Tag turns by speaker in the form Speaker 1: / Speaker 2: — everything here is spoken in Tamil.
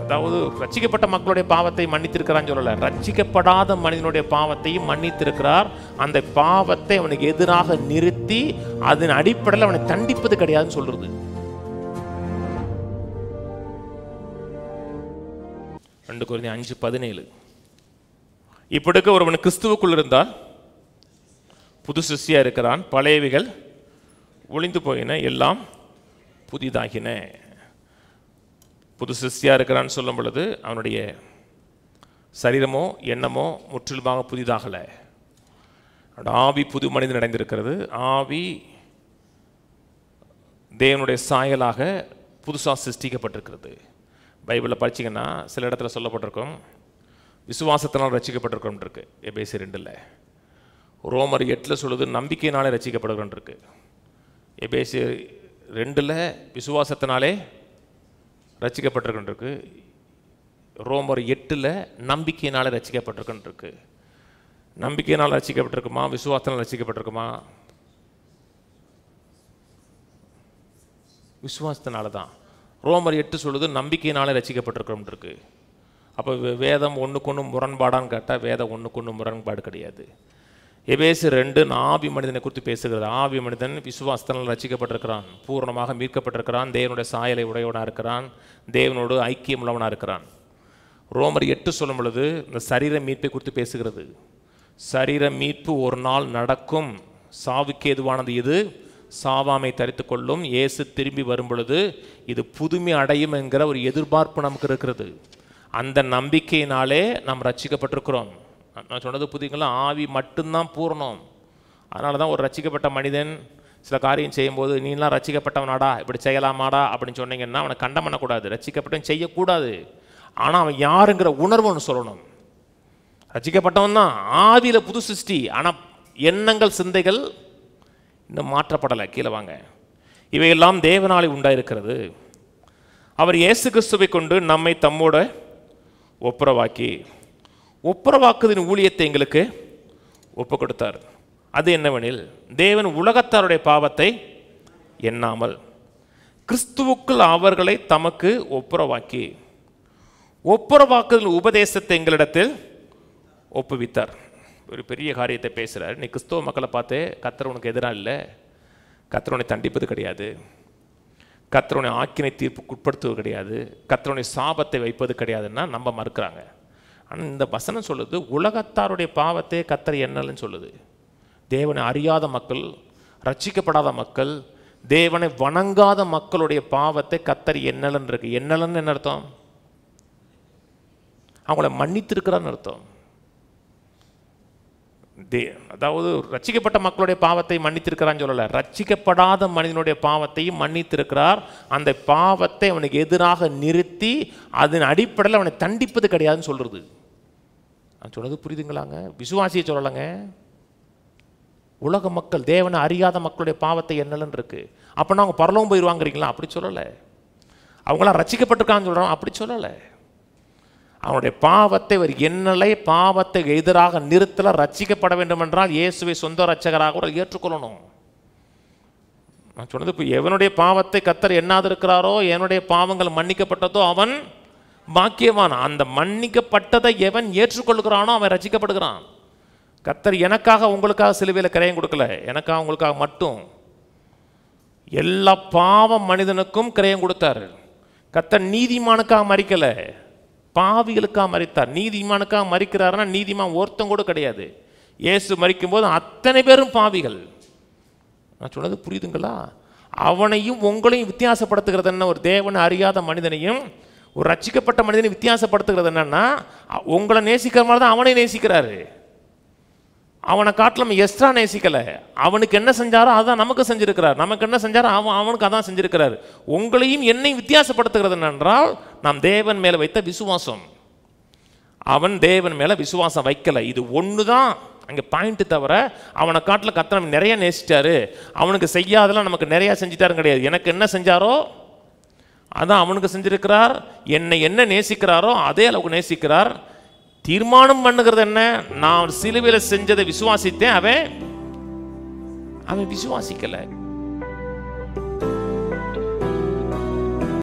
Speaker 1: அதாவது ரட்சிக்கப்பட்ட மக்களுடைய பாவத்தை மன்னித்திருக்கிறான்னு சொல்லல, ரட்சிக்கப்படாத மனிதனுடைய பாவத்தையும் மன்னித்திருக்கிறார். அந்த பாவத்தை அவனுக்கு எதிராக நிறுத்தி அதன் அடிப்படையில் அவனை தண்டிப்பது கிடையாதுன்னு சொல்றது. 2 கொரிந்தியர் 5:17 இப்படிக்கு ஒருவன் கிறிஸ்துவுக்குள் இருந்தால் புது சிருஷ்டியா இருக்கிறான், பழையவைகள் ஒளிந்து போயின, எல்லாம் புதிதாகின. புது சிருஷ்டியா இருக்கிறான்னு சொல்லும் பொழுது அவனுடைய சரீரமோ எண்ணமோ முற்றிலுமாக புதிதாகலை. ஆவி புது மனிதன் அடைந்திருக்கிறது. ஆவி தேவனுடைய சாயலாக புதுசாக சிருஷ்டிக்கப்பட்டிருக்கிறது. பைபிளில் படிச்சிங்கன்னா சில இடத்துல சொல்லப்பட்டிருக்கும் விசுவாசத்தினால் ரட்சிக்கப்பட்டிருக்கோம் இருக்கு. எபேசியர் 2, ரோமர் 8 சொல்லுது நம்பிக்கையினாலே ரட்சிக்கப்படுகிறோம் இருக்கு. எபேசியர் 2 விசுவாசத்தினாலே ரட்சிக்கப்பட்டிருக்கோம் இருக்கு. ரோமர் 8 நம்பிக்கையினாலே ரட்சிக்கப்பட்டிருக்கோம் இருக்கு. நம்பிக்கையினால் ரட்சிக்கப்பட்டிருக்குமா, விசுவாசத்தினால் ரட்சிக்கப்பட்டிருக்குமா? விசுவாசத்தினால தான். ரோமர் 8 சொல்லுது நம்பிக்கையினாலே ரட்சிக்கப்பட்டிருக்கோம் இருக்கு. அப்போ வேதம் ஒன்றுக்கு முரண்பாடான்னு கேட்டால் வேதம் ஒன்றுக்கு முரண்பாடு கிடையாது. எபேசியர் 2 ஆவி மனிதனை குறித்து பேசுகிறது. ஆவி மனிதன் விசுவாசத்தினால் ரட்சிக்கப்பட்டிருக்கிறான், பூர்ணமாக மீட்கப்பட்டிருக்கிறான், தேவனுடைய சாயலை உடையவனாக இருக்கிறான், தேவனோடு ஐக்கியம் உள்ளவனாக இருக்கிறான். ரோமர் 8 சொல்லும் பொழுது இந்த சரீர மீட்பை குறித்து பேசுகிறது. சரீர மீட்பு ஒரு நாள் நடக்கும், சாவுக்கு ஏதுவானது இது, சாவாமை தரித்து கொள்ளும், இயேசு திரும்பி வரும் பொழுது இது புதுமை அடையும் என்கிற ஒரு எதிர்பார்ப்பு நமக்கு இருக்கிறது. அந்த நம்பிக்கையினாலே நாம் ரட்சிக்கப்பட்டிருக்கிறோம். நான் சொன்னது புதிங்களா, ஆவி மட்டும்தான் பூர்ணம். அதனால தான் ஒரு ரட்சிக்கப்பட்ட மனிதன் சில காரியம் செய்யும்போது நீலாம் ரட்சிக்கப்பட்டவனாடா இப்படி செய்யலாமாடா அப்படின்னு சொன்னீங்கன்னா அவனை கண்டம் பண்ணக்கூடாது, ரட்சிக்கப்பட்டவன் செய்யக்கூடாது. ஆனால் அவன் யாருங்கிற உணர்வு ஒன்று சொல்லணும். ரட்சிக்கப்பட்டவன் தான், ஆவியில் புது சிருஷ்டி, ஆனால் எண்ணங்கள் சிந்தைகள் இன்னும் மாற்றப்படலை. கீழே வாங்க. இவையெல்லாம் தேவனாலே உண்டாயிருக்கிறது. அவர் இயேசு கிறிஸ்துவை கொண்டு நம்மை தம்மோட ஒப்புரவாக்கி ஒப்புரவாக்குதின் ஊழியத்தை எங்களுக்கு ஒப்பு கொடுத்தார். அது என்னவெனில் தேவன் உலகத்தாருடைய பாவத்தை எண்ணாமல் கிறிஸ்துவுக்குள் அவர்களை தமக்கு ஒப்புரவாக்கி ஒப்புரவாக்குதல் உபதேசத்தை எங்களிடத்தில் ஒப்புவித்தார். ஒரு பெரிய காரியத்தை பேசுகிறார். நீ கிறிஸ்துவ மக்களை பார்த்து கர்த்தர் உனக்கு எதிராக இல்லை, கர்த்தர் உன்னை தண்டிப்பது கிடையாது, கர்த்தர் உன்னை ஆக்கினை தீர்ப்புக்கு உட்படுத்துவது கிடையாது, கர்த்தர் உன்னை சாபத்தை வைப்பது கிடையாதுன்னா நம்ம மறுக்கிறாங்க. ஆனால் இந்த வசனம் சொல்லுது உலகத்தாருடைய பாவத்தை கர்த்தர் எண்ணலன்னு சொல்லுது. தேவனை அறியாத மக்கள், ரட்சிக்கப்படாத மக்கள், தேவனை வணங்காத மக்களுடைய பாவத்தை கர்த்தர் எண்ணலன்னு இருக்கு. எண்ணலன்னு என்ன அர்த்தம்? அவங்கள மன்னித்திருக்கிறான்னு அர்த்தம். அதாவது ரட்சிக்கப்பட்ட மக்களுடைய பாவத்தை மன்னித்திருக்கிறான்னு சொல்லலை, ரட்சிக்கப்படாத மனிதனுடைய பாவத்தையும் மன்னித்திருக்கிறார். அந்த பாவத்தை அவனுக்கு எதிராக நிறுத்தி அதன் அடிப்படையில் அவனை தண்டிப்பது கிடையாதுன்னு சொல்றது. நான் சொன்னது புரியுதுங்களாங்க? விசுவாசியை சொல்லலைங்க. உலக மக்கள், தேவனை அறியாத மக்களுடைய பாவத்தை என்னலன்னு இருக்கு. அப்படின்னா அவங்க பரலோகம் போயிடுவாங்கிறீங்களா? அப்படி சொல்லலை. அவங்களாம் ரட்சிக்கப்பட்டிருக்கான்னு சொல்கிறோம், அப்படி சொல்லலை. அவனுடைய பாவத்தை ஒரு எண்ணலை, பாவத்தை எதிராக நிறுத்தல. ரட்சிக்கப்பட வேண்டும் என்றால் இயேசுவை சொந்த ரட்சகராக ஒரு ஏற்றுக்கொள்ளணும். நான் சொன்னது இப்போ எவனுடைய பாவத்தை கர்த்தர் எண்ணாதிருக்கிறாரோ, எவனுடைய பாவங்கள் மன்னிக்கப்பட்டதோ அவன் பாக்கியவான். அந்த மன்னிக்கப்பட்டதை எவன் ஏற்றுக்கொள்கிறானோ அவன் ரட்சிக்கப்படுகிறான். கர்த்தர் எனக்காக உங்களுக்காக சிலுவையில் கிரயம் கொடுக்கல, எனக்காக உங்களுக்காக மட்டும். எல்லா பாவம் மனிதனுக்கும் கிரயம் கொடுத்தாரு. கர்த்தர் நீதிமானுக்காக மறிக்கலை, பாவிகளுக்காக மறித்தார். நீதிமானுக்காக மறிக்கிறாருன்னா நீதிமான் ஒருத்தம் கூட கிடையாது. இயேசு மறிக்கும் போது அத்தனை பேரும் பாவிகள். நான் சொன்னது புரியுதுங்களா? அவனையும் உங்களையும் வித்தியாசப்படுத்துகிறது என்ன? ஒரு தேவனை அறியாத மனிதனையும் ஒரு ரட்சிக்கப்பட்ட மனிதனையும் வித்தியாசப்படுத்துகிறது என்னன்னா, உங்களை நேசிக்கிற மாதிரி தான் அவனை நேசிக்கிறாரு. அவனை காட்டிலும் எக்ஸ்ட்ரா நேசிக்கலை. அவனுக்கு என்ன செஞ்சாரோ அதான் நமக்கு செஞ்சிருக்கிறார், நமக்கு என்ன செஞ்சாரோ அவனுக்கு அதான் செஞ்சிருக்கிறார். உங்களையும் என்னையும் வித்தியாசப்படுத்துகிறது என்னென்றால் நாம் தேவன் மேலே வைத்த விசுவாசம். அவன் தேவன் மேலே விசுவாசம் வைக்கலை. இது ஒன்று தான் அங்கே பாயிண்ட்டு. தவிர அவனை காட்டில் கர்த்தர் நிறைய நேசிச்சாரு, அவனுக்கு செய்யாதெல்லாம் நமக்கு நிறையா செஞ்சிட்டாருன்னு கிடையாது. எனக்கு என்ன செஞ்சாரோ அதான் அவனுக்கு செஞ்சிருக்கிறார். என்னை என்ன நேசிக்கிறாரோ அதே அளவுக்கு நேசிக்கிறார். தீர்மானம் பண்ணுகிறது என்ன? நான் சிலுவையில் செஞ்சதை விசுவாசித்தேன், அவன் விசுவாசிக்கலை.